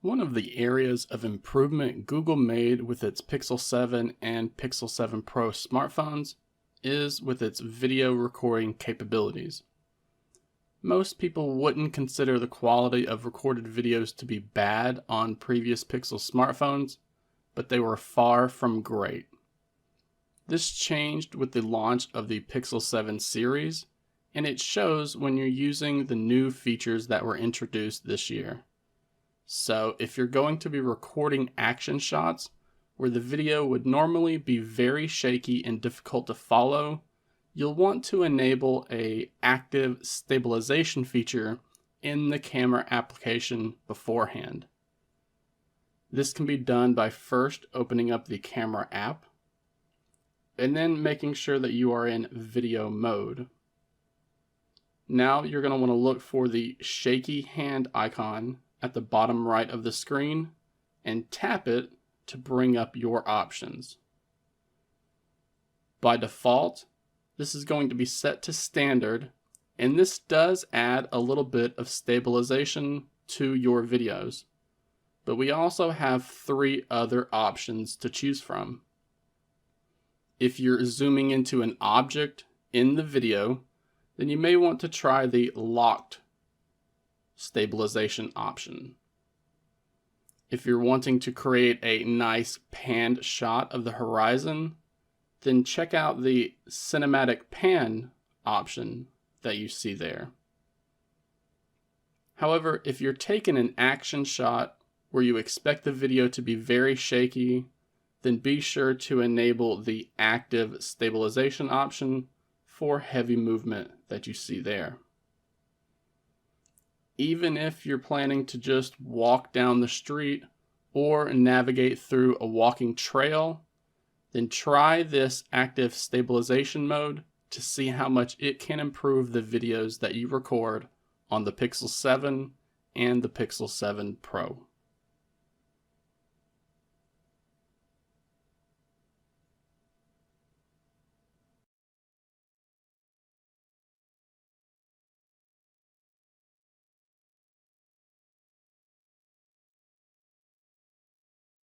One of the areas of improvement Google made with its Pixel 7 and Pixel 7 Pro smartphones is with its video recording capabilities. Most people wouldn't consider the quality of recorded videos to be bad on previous Pixel smartphones, but they were far from great. This changed with the launch of the Pixel 7 series, and it shows when you're using the new features that were introduced this year. So if you're going to be recording action shots where the video would normally be very shaky and difficult to follow, you'll want to enable an active stabilization feature in the camera application beforehand. This can be done by first opening up the camera app and then making sure that you are in video mode. Now you're going to want to look for the shaky hand icon at the bottom right of the screen and tap it to bring up your options. By default, this is going to be set to standard, and this does add a little bit of stabilization to your videos. But we also have 3 other options to choose from. If you're zooming into an object in the video, then you may want to try the locked stabilization option. If you're wanting to create a nice panned shot of the horizon, then check out the cinematic pan option that you see there. However, if you're taking an action shot where you expect the video to be very shaky, then be sure to enable the active stabilization option for heavy movement that you see there. Even if you're planning to just walk down the street or navigate through a walking trail, then try this active stabilization mode to see how much it can improve the videos that you record on the Pixel 7 and the Pixel 7 Pro.